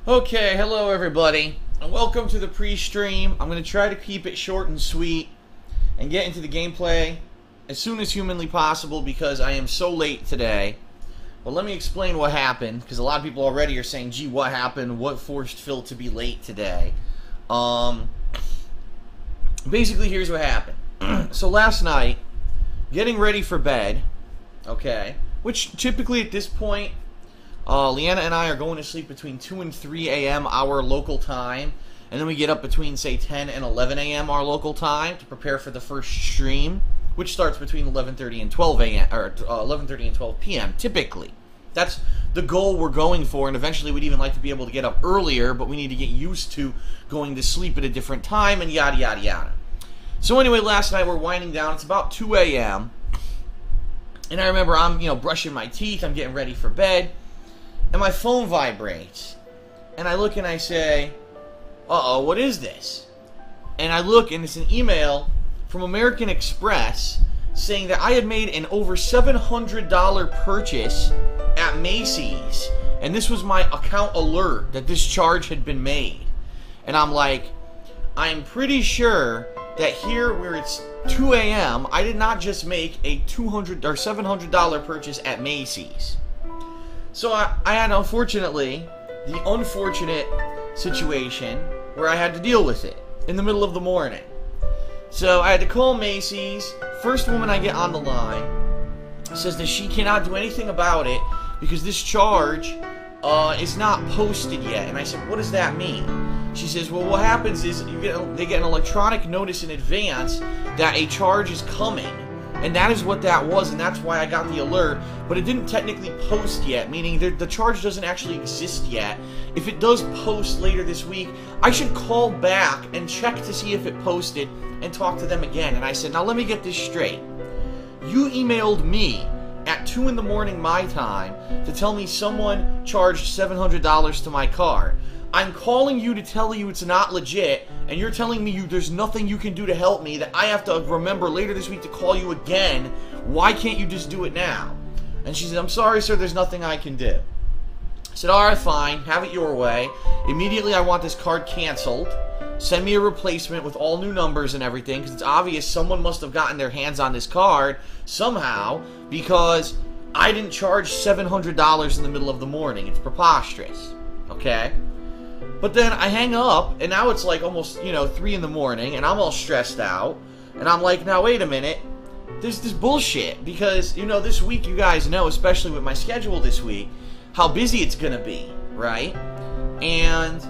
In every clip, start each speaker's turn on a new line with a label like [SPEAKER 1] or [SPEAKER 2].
[SPEAKER 1] Okay, hello everybody, and welcome to the pre-stream. I'm going to try to keep it short and sweet and get into the gameplay as soon as humanly possible because I am so late today. But let me explain what happened, because a lot of people already are saying, gee, what happened? What forced Phil to be late today? Basically, here's what happened. So last night, getting ready for bed, okay, which typically at this point, Leanna and I are going to sleep between 2 and 3 a.m. our local time, and then we get up between, say, 10 and 11 a.m. our local time to prepare for the first stream, which starts between 11:30 and 12 a.m. or 11:30 and 12 p.m. typically. That's the goal we're going for, and eventually we'd even like to be able to get up earlier, but we need to get used to going to sleep at a different time, and yada, yada, yada. So anyway, last night we're winding down. It's about 2 a.m., and I remember I'm, brushing my teeth. I'm getting ready for bed. And my phone vibrates, and I look and I say, uh-oh, what is this? And I look, and it's an email from American Express saying that I had made an over $700 purchase at Macy's, and this was my account alert that this charge had been made. And I'm like, I'm pretty sure that here where it's 2 a.m., I did not just make a $200 or $700 purchase at Macy's. So I had, unfortunately, the unfortunate situation where I had to deal with it in the middle of the morning. So I had to call Macy's. First woman I get on the line says that she cannot do anything about it because this charge is not posted yet. And I said, what does that mean? She says, well, what happens is they get an electronic notice in advance that a charge is coming. And that is what that was, and that's why I got the alert. But it didn't technically post yet, meaning the charge doesn't actually exist yet. If it does post later this week, I should call back and check to see if it posted and talk to them again. And I said, now let me get this straight. You emailed me at 2 in the morning my time to tell me someone charged $700 to my card. I'm calling you to tell you it's not legit, and you're telling me there's nothing you can do to help me, that I have to remember later this week to call you again. Why can't you just do it now? And she said, I'm sorry, sir, there's nothing I can do. I said, alright, fine, have it your way. Immediately I want this card canceled. Send me a replacement with all new numbers and everything, because it's obvious someone must have gotten their hands on this card somehow, because I didn't charge $700 in the middle of the morning. It's preposterous. Okay? But then I hang up, and now it's like almost, 3 in the morning, and I'm all stressed out. And I'm like, now wait a minute. This bullshit. Because, this week, you guys know, especially with my schedule this week, how busy it's going to be, right? And,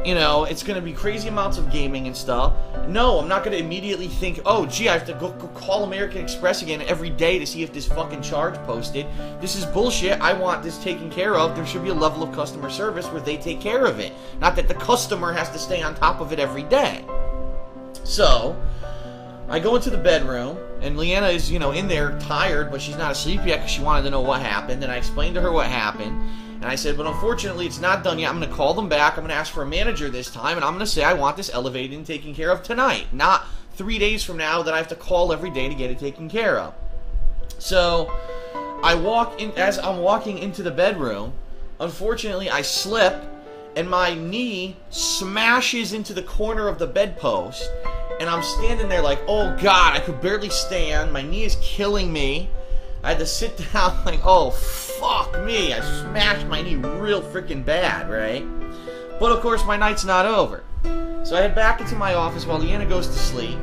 [SPEAKER 1] it's going to be crazy amounts of gaming and stuff. No, I'm not going to immediately think, oh, gee, I have to go call American Express again every day to see if this fucking charge posted. This is bullshit. I want this taken care of. There should be a level of customer service where they take care of it. Not that the customer has to stay on top of it every day. So, I go into the bedroom, and Leanna is, in there tired, but she's not asleep yet because she wanted to know what happened. And I explained to her what happened. And I said, but unfortunately, it's not done yet. I'm going to call them back. I'm going to ask for a manager this time. And I'm going to say I want this elevated and taken care of tonight. Not 3 days from now that I have to call every day to get it taken care of. So, I walk in. As I'm walking into the bedroom, unfortunately, I slip. And my knee smashes into the corner of the bedpost. And I'm standing there like, oh, God, I could barely stand. My knee is killing me. I had to sit down like, oh, fuck me. I smashed my knee real freaking bad, right? But, of course, my night's not over. So I head back into my office while Leanna goes to sleep.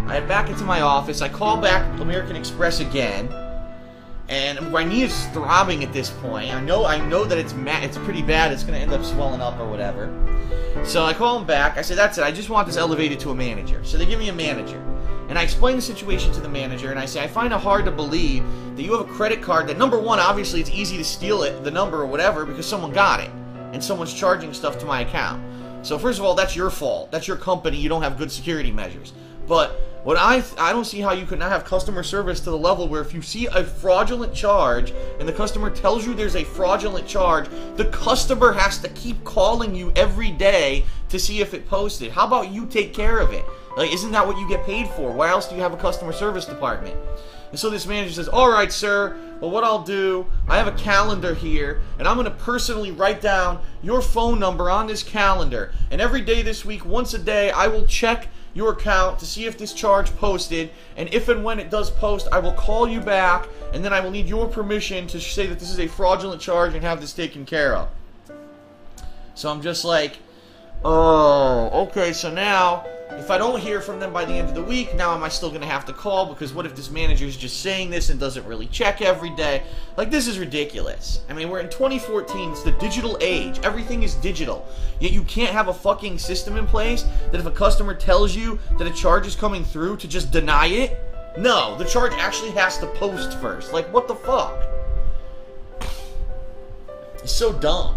[SPEAKER 1] I head back into my office. I call back American Express again. And my knee is throbbing at this point. I know that it's pretty bad. It's going to end up swelling up or whatever. So I call them back. I say, that's it. I just want this elevated to a manager. So they give me a manager. And I explain the situation to the manager, and I say, I find it hard to believe that you have a credit card that, number one, obviously it's easy to steal it, the number or whatever, because someone got it. And someone's charging stuff to my account. So first of all, that's your fault. That's your company. You don't have good security measures. But what I don't see how you could not have customer service to the level where if you see a fraudulent charge and the customer tells you there's a fraudulent charge, the customer has to keep calling you every day to see if it posted. How about you take care of it? Like, isn't that what you get paid for? Why else do you have a customer service department? And so this manager says, all right, sir, well, what I'll do, I have a calendar here, and I'm going to personally write down your phone number on this calendar. And every day this week, once a day, I will check your account to see if this charge posted, and if and when it does post, I will call you back, and then I will need your permission to say that this is a fraudulent charge and have this taken care of. So I'm just like, oh, okay, so now, if I don't hear from them by the end of the week, now am I still going to have to call? Because what if this manager is just saying this and doesn't really check every day? Like, this is ridiculous. I mean, we're in 2014. It's the digital age. Everything is digital. Yet you can't have a fucking system in place that if a customer tells you that a charge is coming through to just deny it? No, the charge actually has to post first. Like, what the fuck? It's so dumb.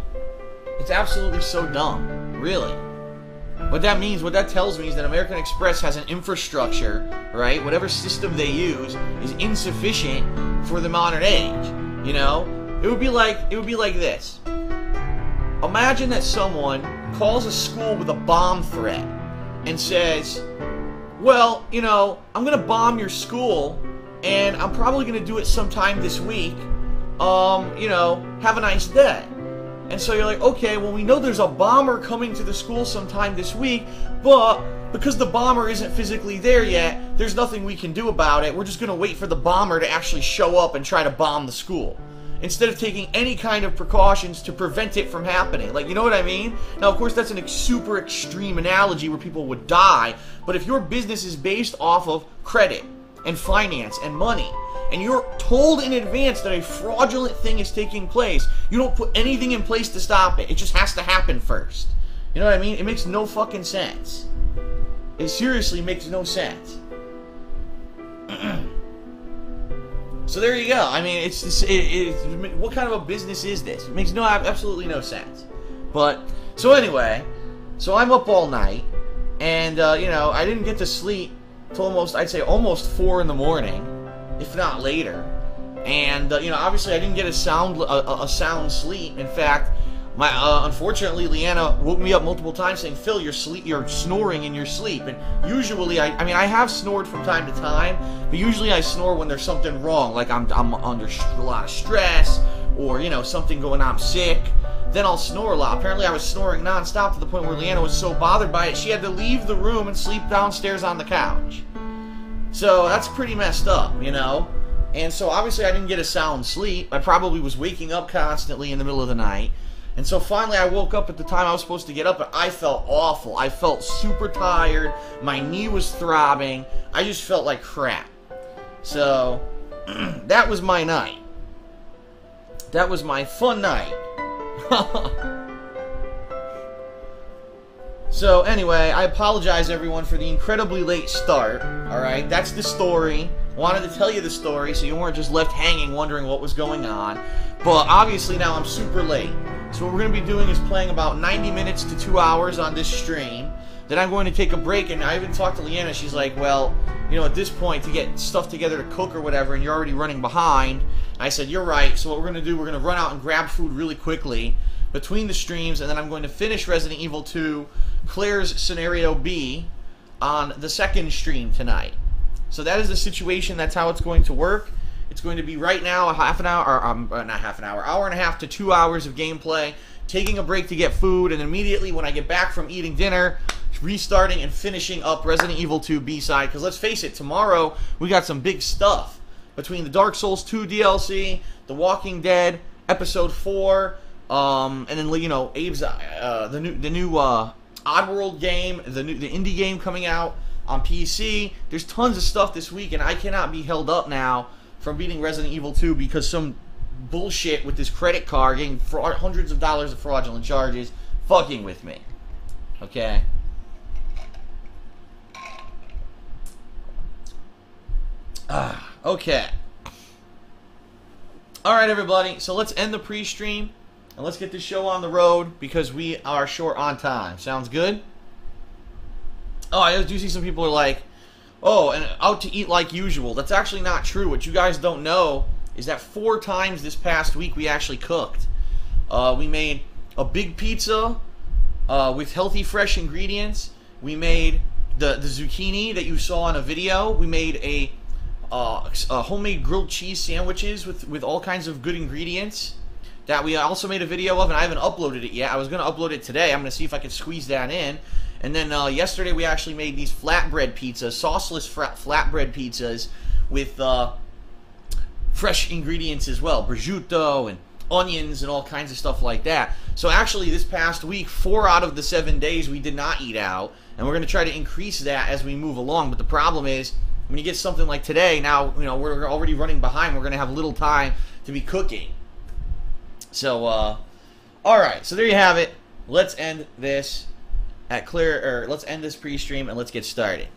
[SPEAKER 1] It's absolutely so dumb. Really. What that means, what that tells me is that American Express has an infrastructure, right? Whatever system they use is insufficient for the modern age. You know? It would be like this. Imagine that someone calls a school with a bomb threat and says, well, you know, I'm going to bomb your school and I'm probably going to do it sometime this week. You know, have a nice day. And so you're like, okay, well, we know there's a bomber coming to the school sometime this week, but because the bomber isn't physically there yet, there's nothing we can do about it. We're just going to wait for the bomber to actually show up and try to bomb the school, instead of taking any kind of precautions to prevent it from happening. Like, you know what I mean? Now, of course, that's a super extreme analogy where people would die, but if your business is based off of credit and finance and money, and you're told in advance that a fraudulent thing is taking place, you don't put anything in place to stop it. It just has to happen first. You know what I mean? It makes no fucking sense. It seriously makes no sense. So there you go. I mean, what kind of a business is this? It makes absolutely no sense. But, so anyway, so I'm up all night, and, you know, I didn't get to sleep till I'd say almost 4 in the morning. If not later, and you know, obviously I didn't get a sound sleep. In fact, unfortunately, Leanna woke me up multiple times saying, "Phil, you're snoring in your sleep." And usually, I mean, I have snored from time to time, but usually I snore when there's something wrong, like I'm under a lot of stress, or you know, something going on, I'm sick. Then I'll snore a lot. Apparently, I was snoring nonstop to the point where Leanna was so bothered by it, she had to leave the room and sleep downstairs on the couch. So that's pretty messed up, you know? And so obviously I didn't get a sound sleep. I probably was waking up constantly in the middle of the night. And so finally I woke up at the time I was supposed to get up, and I felt awful. I felt super tired. My knee was throbbing. I just felt like crap. So that was my night. That was my fun night. So anyway, I apologize everyone for the incredibly late start. Alright, that's the story. Wanted to tell you the story so you weren't just left hanging wondering what was going on. But obviously now I'm super late. So what we're going to be doing is playing about 90 minutes to 2 hours on this stream. Then I'm going to take a break, and I even talked to Leanna. She's like, well, you know, at this point to get stuff together to cook or whatever, and you're already running behind. I said, you're right. So what we're going to do, we're going to run out and grab food really quickly between the streams, and then I'm going to finish Resident Evil 2 Claire's Scenario B on the second stream tonight. So that is the situation. That's how it's going to work. It's going to be right now a half an hour, or not half an hour, hour and a half to 2 hours of gameplay, taking a break to get food, and immediately when I get back from eating dinner, restarting and finishing up Resident Evil 2 B-side. Because let's face it, tomorrow we got some big stuff. Between the Dark Souls 2 DLC, The Walking Dead, Episode 4, and then, you know, Abe's, the new Oddworld game, the indie game coming out on PC. There's tons of stuff this week, and I cannot be held up now from beating Resident Evil 2 because some bullshit with this credit card getting hundreds of dollars of fraudulent charges fucking with me. Okay? Okay. Alright, everybody. So let's end the pre-stream. And let's get this show on the road because we are short on time. Sounds good? Oh, I do see some people are like, oh, and out to eat like usual. That's actually not true. What you guys don't know is that 4 times this past week we actually cooked. We made a big pizza with healthy, fresh ingredients. We made the zucchini that you saw in a video. We made a homemade grilled cheese sandwiches with all kinds of good ingredients that we also made a video of, and I haven't uploaded it yet. I was going to upload it today. I'm going to see if I can squeeze that in. And then yesterday we actually made these flatbread pizzas, sauceless flatbread pizzas with fresh ingredients as well, prosciutto and onions and all kinds of stuff like that. So actually this past week, 4 out of the 7 days we did not eat out, and we're going to try to increase that as we move along. But the problem is, when you get something like today, now we're already running behind. We're going to have little time to be cooking. So, all right. So there you have it. Let's end this let's end this pre-stream and let's get started.